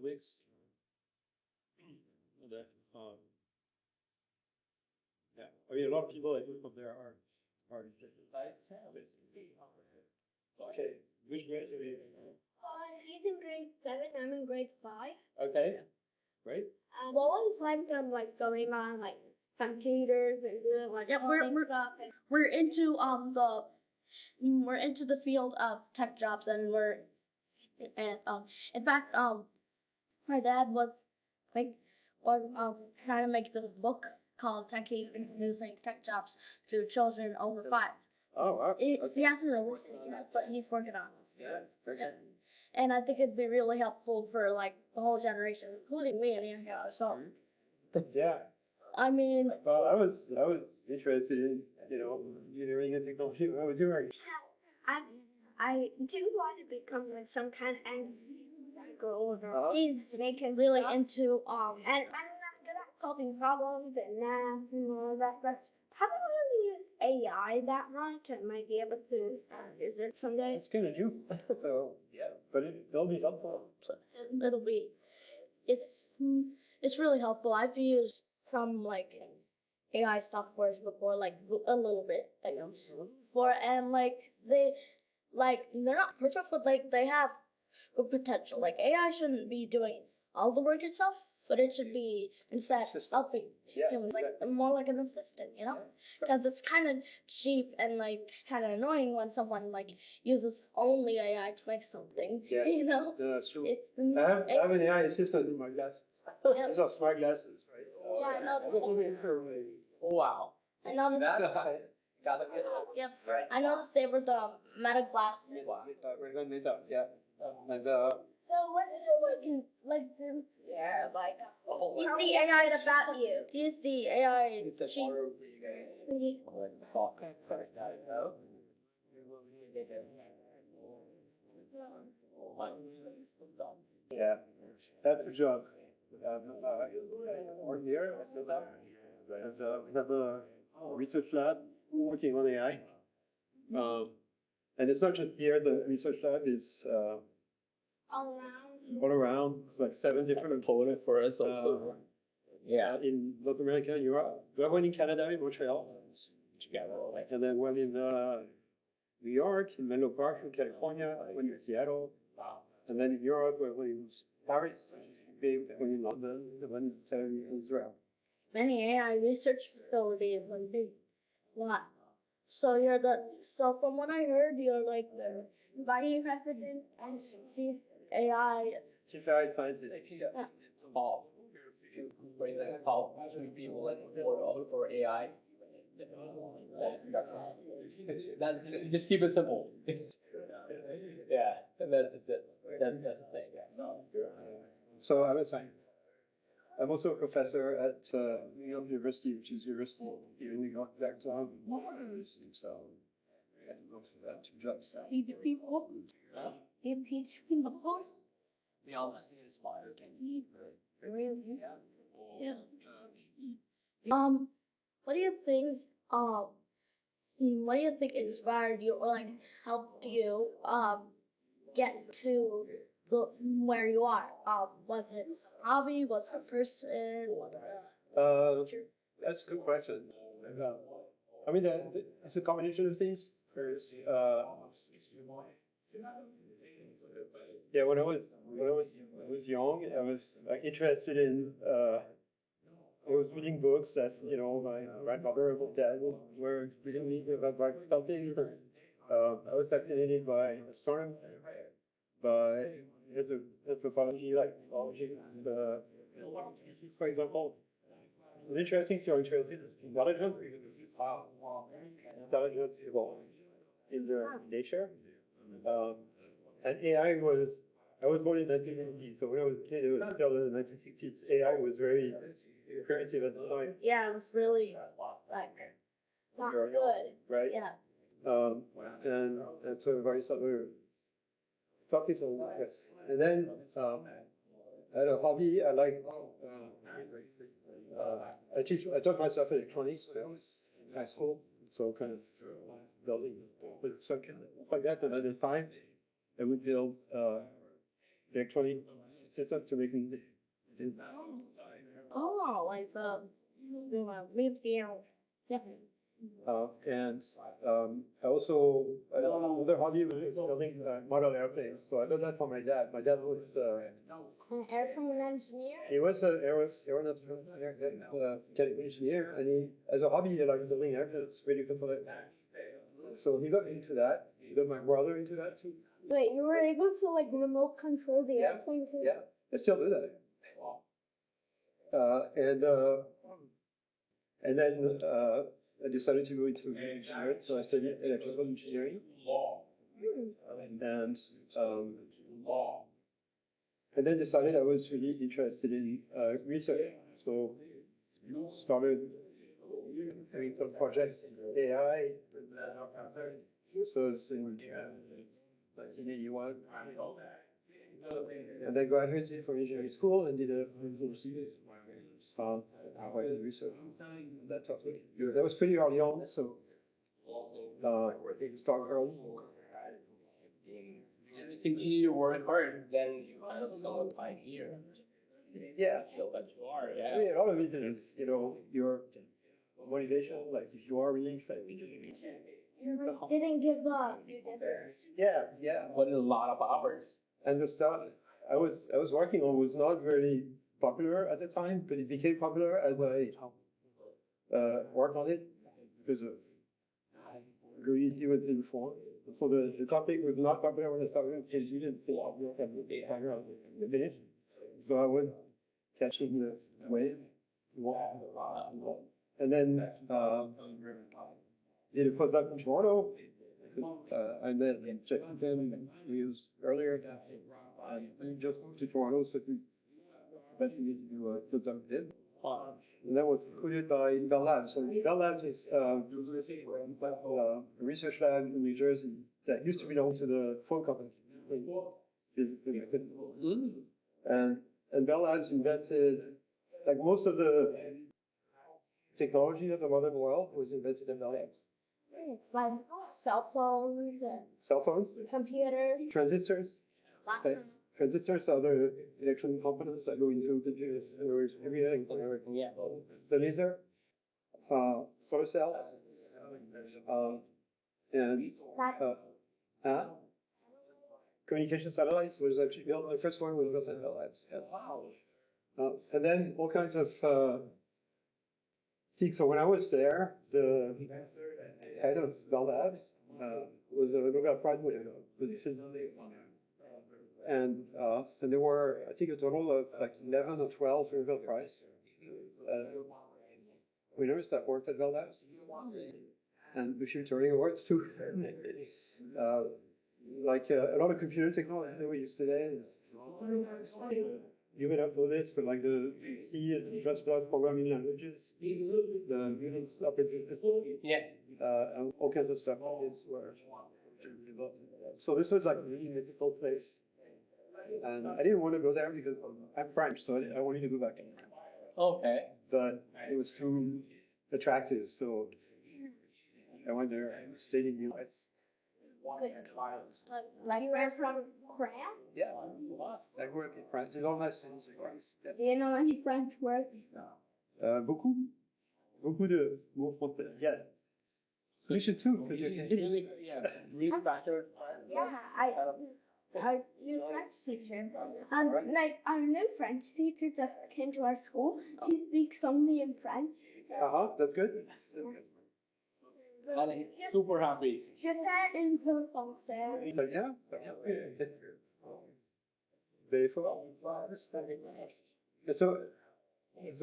economics. That, yeah, I mean, a lot of people I know from there are interested. Okay, which grade are you in? He's in grade 7, I'm in grade 5. Okay, great. What was like going on like computers and doing like stuff? We're into we're into the field of tech jobs, and in fact my dad was trying to make this book called Techie, Introducing Tech Jobs to Children Over 5. Oh, wow. He hasn't released it yet, but he's working on it. Yeah, very good. And I think it'd be really helpful for like the whole generation, including me. So Yeah. I mean, Well, I was interested in, engineering and technology when I was your age. I do want to become like some kind of engineer. Go over. he's really into And I'm not good at solving problems and math and all that, but I haven't really used AI that much. I might be able to use it someday. It's kind of new, so yeah, but it'll be helpful. So. it's really helpful. I've used some like AI softwares before, like a little bit, and they're not perfect, but like they have good potential. Like AI shouldn't be doing all the work itself, but it should be instead helping him, like more like an assistant, because it's kind of cheap and like kind of annoying when someone like uses only AI to make something. Yeah, that's true. I have an AI assistant in my glasses. Yeah. These are smart glasses, right? Yeah, I know. Wow. I know Yep. I noticed they were the Meta glasses. Meta, yeah. And So what is it like to yeah, like use the AI to bat you? Use the AI. It's a horror for you guys. yeah, that's the job. Work here, and we have a research lab working on AI. And it's not just here, the research lab is all around, like 7 different components for us also. In North America, Europe. We have one in Canada, in Montreal. And then one in New York, in Menlo Park, in California, one in Seattle. And then in Europe, we have one in Paris, one in London, one in Israel. Many AI research facilities and big lot. So from what I heard, you're like the vice president and chief AI. Chief AI scientist. If you bring the call to people for AI, just keep it simple. Yeah, that's it. That's the thing. So I'm also a professor at New York University, which is university here in New York, back-to-home. So I do most of that 2 jobs. See the people? You teach people? We all see inspired. Really? Yeah. What do you think? What do you think inspired you or like helped you get to where you are? Was it a hobby? Was it a person? That's a good question. I mean, it's a combination of things. There's, yeah, when I was young, I was interested in. I was reading books that my grandmother and dad were reading me about something. I was fascinated by astronomy, by anthropology, like biology, for example. An interesting theory is intelligence. Intelligence evolved in nature. And AI I was born in 1980, so when I was a kid, it was still in the 1960s. AI was very primitive at the time. Yeah, it was really like not good. Right? Yeah. And so various other topics on that. And then I had a hobby. I like I taught myself electronics when I was in high school, so kind of building with circuit like that. And at the time, I would build electronic system to make me. Oh, like review. Yeah. And I also another hobby was building model airplanes. So I did that for my dad. My dad was An airplane engineer. he was an aeronautical engineer, and he, as a hobby, he liked building airplanes. Really good for it. So he got into that. He got my brother into that too. Wait, you were able to like remote control the Yeah. airplane too? Yeah, I still do that. And then I decided to go into engineering, so I studied electrical engineering. And then decided I was really interested in research. So started doing some projects in AI. So it's in 1981. And then graduated from engineering school and did a PhD research on that topic. That was pretty early on, so start early. You continue to work hard, then you kind of become a pioneer. Yeah. Feel that you are, I mean, a lot of it is, your motivation. Like if you are really excited. You didn't give up. Yeah. Put in a lot of hours. And the stuff I was working on was not very popular at the time, but it became popular as I worked on it because of Laureate was informed. So the topic was not popular when I started because you didn't think I would have the finish. So I was catching the wave. And then did a postdoc in Toronto. I met Jeff we used earlier. And we just moved to Toronto, so we eventually to do a postdoc with him. And that was recruited by Bell Labs. So Bell Labs is a research lab in New Jersey that used to belong to the phone company. And Bell Labs invented, like most of the technology of the modern world was invented in Bell Labs. Like cell phones and Cell phones, computers. transistors. Okay. Transistors are the electronic components that go into computers. Everything. Yeah. The laser, solar cells, and communication satellites was actually built. The first one was built in Bell Labs. And then all kinds of things. So when I was there, the head of Bell Labs was a Nobel Prize winner. And there were, I think, a total of like 11 or 12 Nobel Prize winners that worked at Bell Labs. And a few Turing Awards too. Like a lot of computer technology that we use today is you may not know this, but like the C and C++ programming languages, the Unix operating system, and all kinds of stuff is where. So this was like a really difficult place. And I didn't want to go there because I'm French, so I wanted to go back to France. Okay. But it was too attractive, so I went there and stayed in the US. Like you're from France? Yeah, I grew up in France. In all my cities in France. Yeah. Do you know any French words? Beaucoup de mots français. Yes. You should too, because you're Canadian. Really bachelor. Yeah, our new French teacher. Like our new French teacher just came to our school. She speaks only in French. That's good. And he's super happy. Je fais un peu français. Très bien. Very fort. So